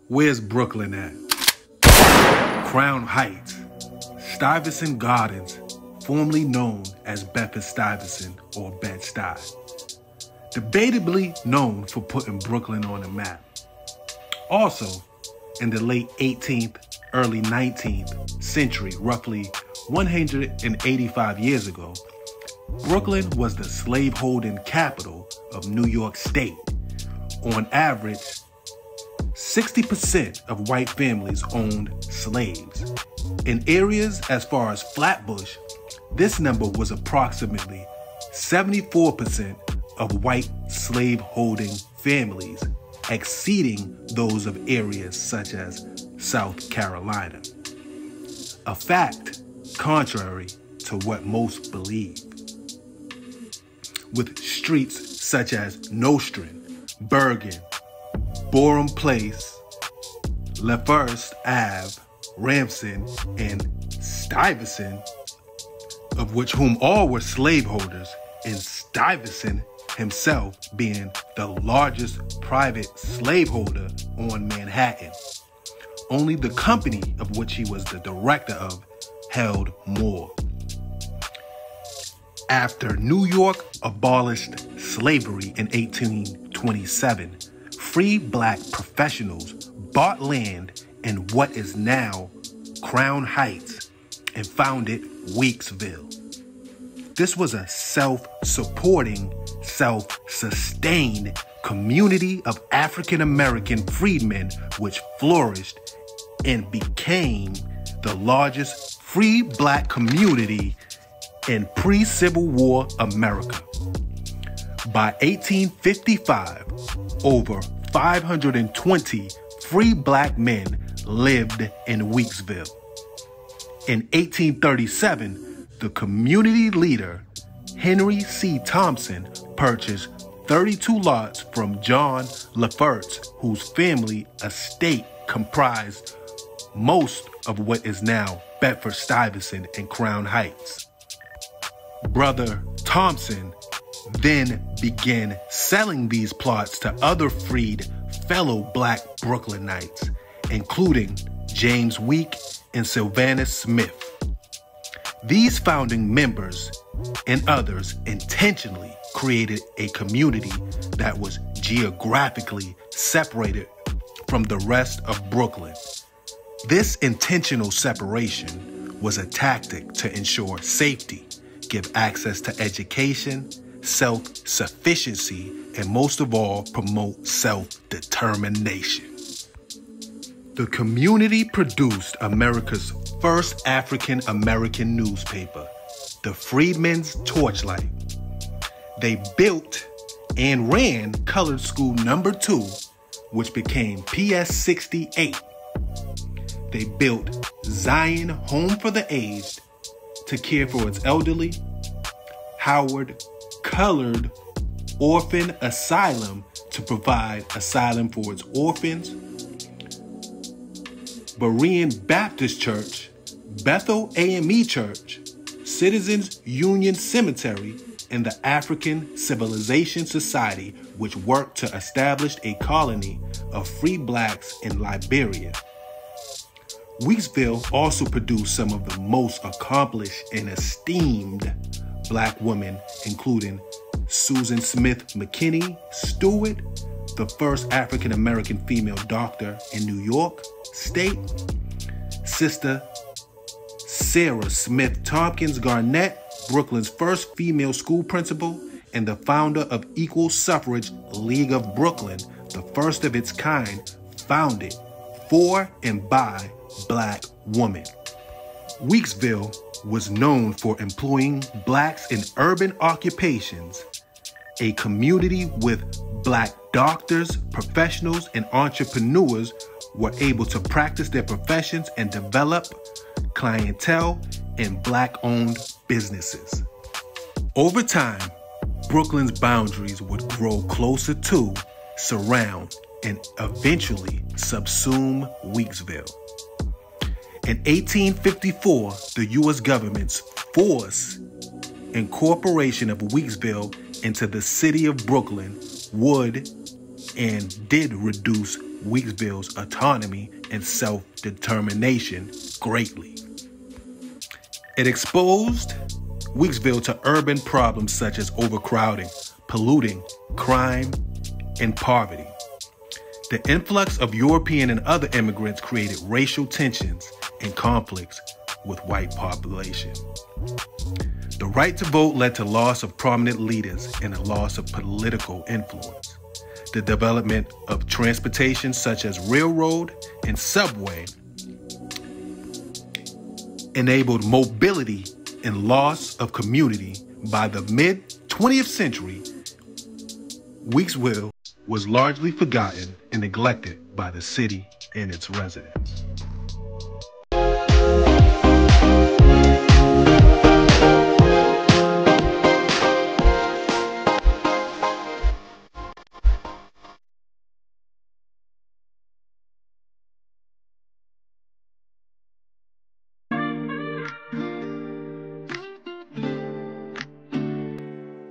Where's Brooklyn at? Crown Heights, Stuyvesant Gardens, formerly known as Bedford-Stuyvesant or Bed-Stuy. Debatably known for putting Brooklyn on the map. Also, in the late 18th, early 19th century, roughly 185 years ago, Brooklyn was the slave-holding capital of New York State. On average, 60% of white families owned slaves. In areas as far as Flatbush, this number was approximately 74% of white slave-holding families, exceeding those of areas such as South Carolina. A fact contrary to what most believe. With streets such as Nostrand, Bergen, Borum Place, LaFirst Ave, Ramson, and Stuyvesant, of which whom all were slaveholders, and Stuyvesant himself being the largest private slaveholder on Manhattan. Only the company of which he was the director of held more. After New York abolished slavery in 1827, free black professionals bought land in what is now Crown Heights and founded Weeksville. This was a self-supporting, self-sustained community of African-American freedmen which flourished and became the largest free black community in pre-Civil War America. By 1855, over 520 free black men lived in Weeksville. In 1837, the community leader, Henry C. Thompson, purchased 32 lots from John LaFirst, whose family estate comprised most of what is now Bedford-Stuyvesant and Crown Heights. Brother Thompson then began selling these plots to other freed fellow black Brooklynites, including James Week and Sylvanus Smith. These founding members and others intentionally created a community that was geographically separated from the rest of Brooklyn. This intentional separation was a tactic to ensure safety, give access to education, self-sufficiency, and most of all, promote self-determination. The community produced America's first African-American newspaper, the Freedmen's Torchlight. They built and ran Colored School No. 2, which became PS 68. They built Zion Home for the Aged to care for its elderly, Howard Colored Orphan Asylum to provide asylum for its orphans, Berean Baptist Church, Bethel AME Church, Citizens Union Cemetery, and the African Civilization Society, which worked to establish a colony of free blacks in Liberia. Weeksville also produced some of the most accomplished and esteemed black women, including Susan Smith McKinney Stewart, the first African-American female doctor in New York State, Sister Sarah Smith Tompkins Garnett, Brooklyn's first female school principal, and the founder of Equal Suffrage League of Brooklyn, the first of its kind, founded for and by black women. Weeksville was known for employing blacks in urban occupations, a community with black doctors, professionals, and entrepreneurs were able to practice their professions and develop clientele in black-owned businesses. Over time, Brooklyn's boundaries would grow closer to, surround, and eventually subsume Weeksville. In 1854, the U.S. government's forced incorporation of Weeksville into the city of Brooklyn would and did reduce Weeksville's autonomy and self-determination greatly. It exposed Weeksville to urban problems such as overcrowding, polluting, crime, and poverty. The influx of European and other immigrants created racial tensions and conflicts with white population. The right to vote led to loss of prominent leaders and a loss of political influence. The development of transportation such as railroad and subway enabled mobility and loss of community. By the mid-20th century, Weeksville was largely forgotten and neglected by the city and its residents.